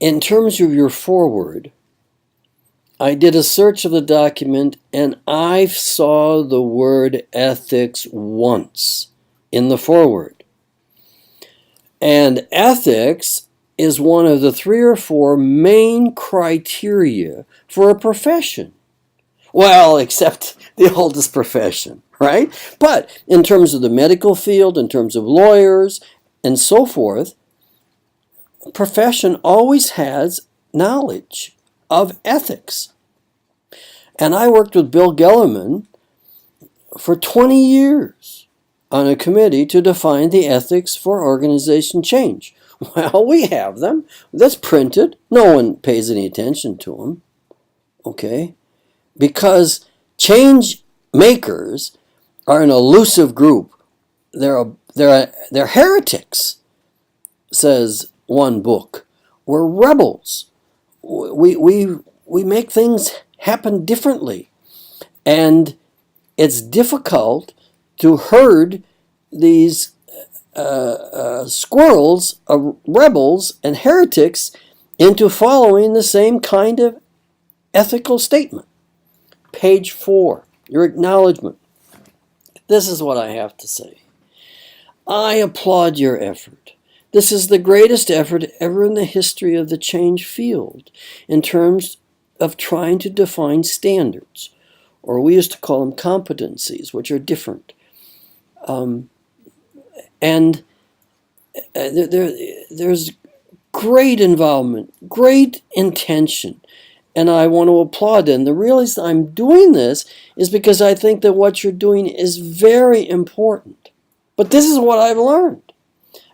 in terms of your foreword, I did a search of the document and I saw the word ethics once in the foreword. And ethics is one of the 3 or 4 main criteria for a profession. Well, except the oldest profession, right? But in terms of the medical field, in terms of lawyers, and so forth, a profession always has knowledge of ethics. And I worked with Bill Gellerman for 20 years on a committee to define the ethics for organization change. Well, we have them. That's printed. No one pays any attention to them. Okay? Because change makers are an elusive group. They're heretics, says one book. We're rebels. We make things happen differently. And it's difficult to herd these squirrels, rebels, and heretics into following the same kind of ethical statement. Page 4, your acknowledgement. This is what I have to say. I applaud your effort. This is the greatest effort ever in the history of the change field in terms of trying to define standards, or we used to call them competencies, which are different. There's great involvement, great intention, and I want to applaud it. And the reason I'm doing this is because I think that what you're doing is very important. But this is what I've learned,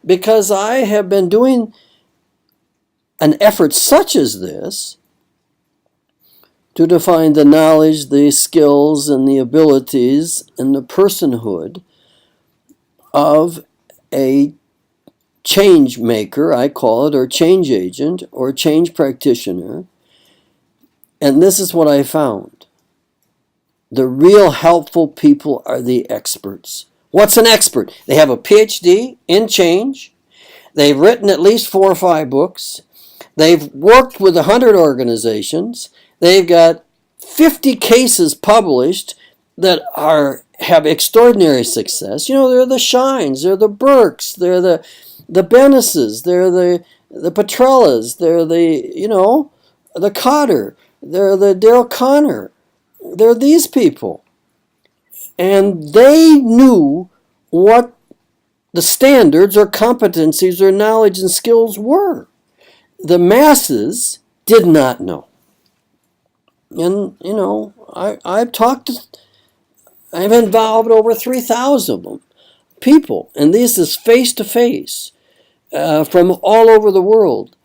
because I have been doing an effort such as this to define the knowledge, the skills, and the abilities, and the personhood of a change maker, I call it, or change agent, or change practitioner. And this is what I found. The real helpful people are the experts. What's an expert? They have a PhD in change. They've written at least 4 or 5 books. They've worked with 100 organizations. They've got 50 cases published that have extraordinary success. You know, they're the Shines, they're the Burkes, they're the Bennises, they're the Petrellas, they're the Cotter, they're the Daryl Connor. They're these people. And they knew what the standards or competencies or knowledge and skills were. The masses did not know. And, I've involved over 3,000 of them, people. And this is face-to-face from all over the world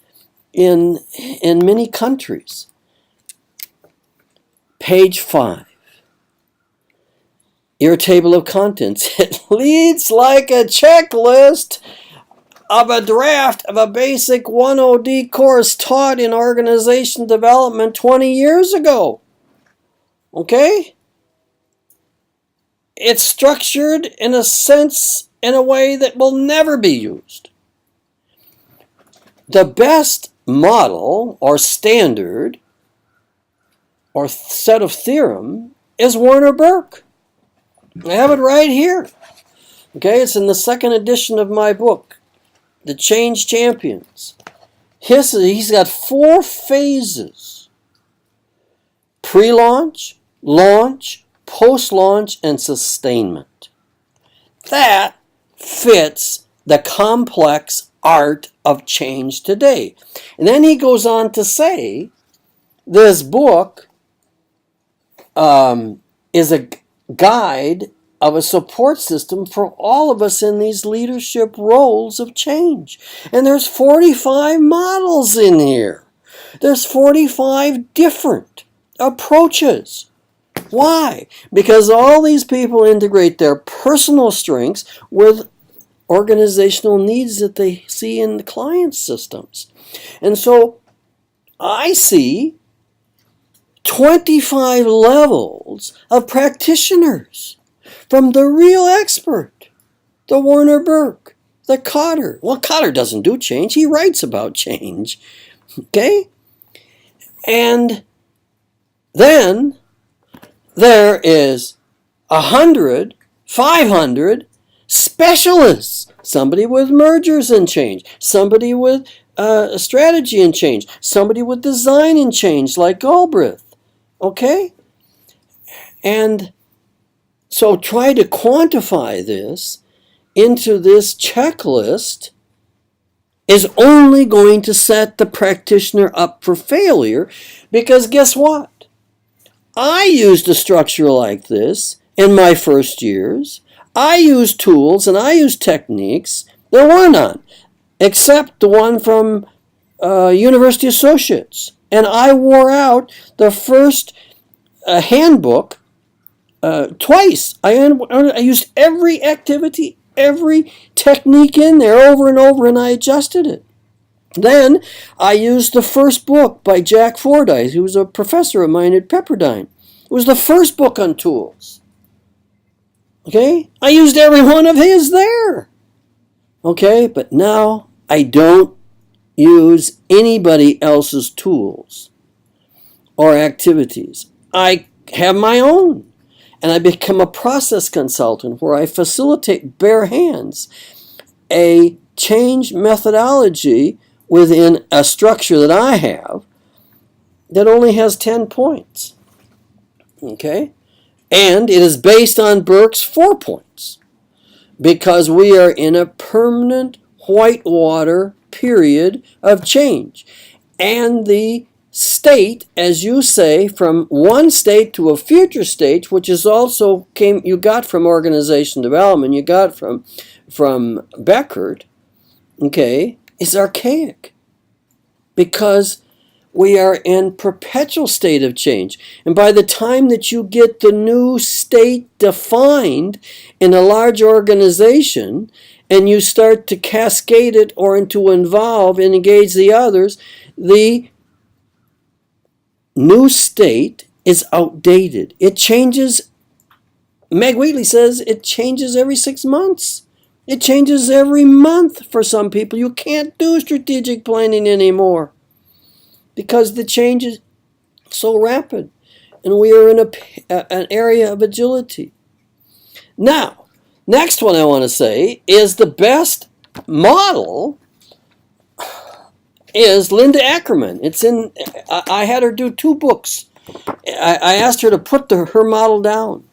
in many countries. Page 5. Your table of contents. It reads like a checklist of a draft of a basic 1OD course taught in organization development 20 years ago. Okay? It's structured in a way that will never be used. The best model or standard or set of theorem is Warner Burke. I have it right here. Okay, it's in the 2nd edition of my book, The Change Champions. He's got 4 phases: pre-launch, launch, post-launch, and sustainment. That fits the complex art of change today. And then he goes on to say, this book is a guide of a support system for all of us in these leadership roles of change. And there's 45 models in here. There's 45 different approaches. Why? Because all these people integrate their personal strengths with organizational needs that they see in the client systems. And so I see 25 levels of practitioners, from the real expert, the Warner Burke, the Cotter. Well, Cotter doesn't do change. He writes about change. Okay? And then there is 100, 500 specialists. Somebody with mergers and change, somebody with strategy and change, somebody with design and change like Galbraith. Okay? And so try to quantify this into this checklist is only going to set the practitioner up for failure, because guess what? I used a structure like this in my first years. I used tools and I used techniques. There were none, except the one from University Associates. And I wore out the first handbook twice. I used every activity, every technique in there over and over, and I adjusted it. Then I used the first book by Jack Fordyce, who was a professor of mine at Pepperdine. It was the first book on tools. Okay? I used every one of his there. Okay? But now I don't use anybody else's tools or activities. I have my own. And I become a process consultant where I facilitate bare hands a change methodology within a structure that I have that only has 10 points. Okay? And it is based on Burke's 4 points, because we are in a permanent whitewater period of change. And the state, as you say, from one state to a future state, which is also you got from organization development, you got from Beckert, okay, is archaic, because we are in perpetual state of change. And by the time that you get the new state defined in a large organization, and you start to cascade it or to involve and engage the others, the new state is outdated. It changes. Meg Wheatley says it changes every 6 months. It changes every month for some people. You can't do strategic planning anymore because the change is so rapid. And we are in an area of agility. Now, next one I want to say is the best model is Linda Ackerman. I had her do 2 books. I asked her to put her model down.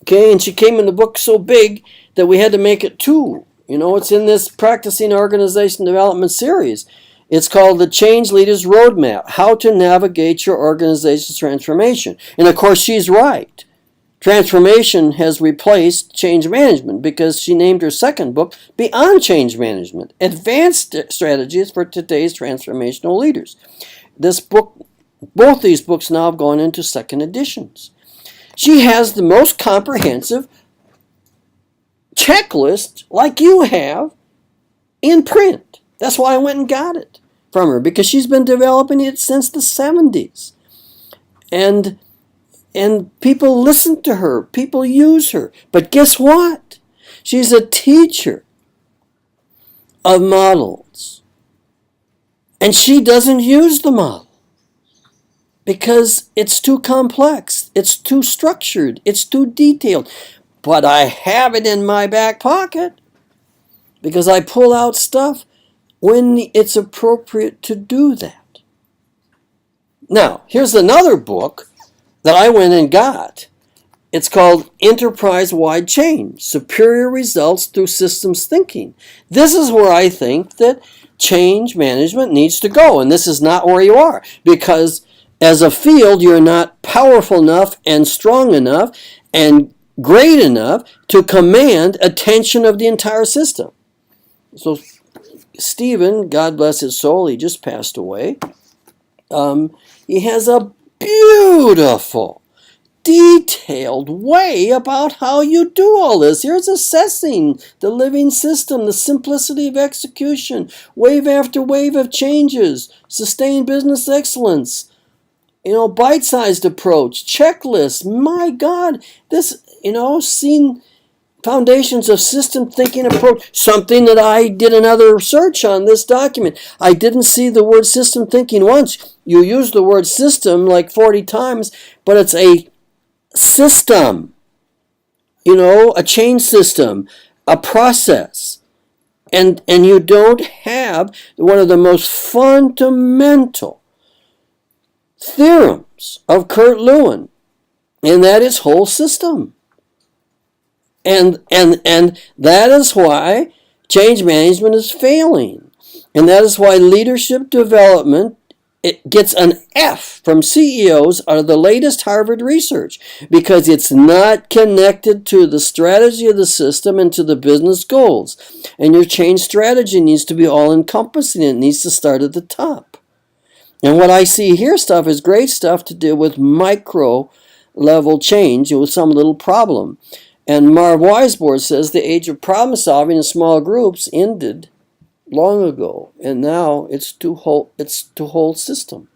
Okay, and she came in the book so big that we had to make it 2. It's in this Practicing Organization Development series. It's called The Change Leader's Roadmap, How to Navigate Your Organization's Transformation. And of course, she's right. Transformation has replaced change management, because she named her second book Beyond Change Management, Advanced Strategies for Today's Transformational Leaders. Both these books now have gone into second editions. She has the most comprehensive checklist like you have in print. That's why I went and got it from her, because she's been developing it since the 70s. And people listen to her. People use her. But guess what? She's a teacher of models. And she doesn't use the model because it's too complex. It's too structured. It's too detailed. But I have it in my back pocket because I pull out stuff when it's appropriate to do that. Now, here's another book that I went and got. It's called Enterprise-Wide Change, Superior Results Through Systems Thinking. This is where I think that change management needs to go, and this is not where you are, because as a field, you're not powerful enough and strong enough and great enough to command attention of the entire system. So Stephen, God bless his soul, he just passed away. He has a beautiful, detailed way about how you do all this. Here's assessing the living system, the simplicity of execution, wave after wave of changes, sustained business excellence, bite-sized approach, checklists. My God, this, seen Foundations of system thinking approach, something that I did another search on this document. I didn't see the word system thinking once. You use the word system like 40 times, but it's a system, a chain system, a process. And you don't have one of the most fundamental theorems of Kurt Lewin, and that is whole system. And that is why change management is failing. And that is why leadership development, it gets an F from CEOs out of the latest Harvard research, because it's not connected to the strategy of the system and to the business goals. And your change strategy needs to be all-encompassing. It needs to start at the top. And what I see here stuff is great stuff to do with micro-level change with some little problem. And Marv Weisbord says the age of problem solving in small groups ended long ago, and now it's to whole system.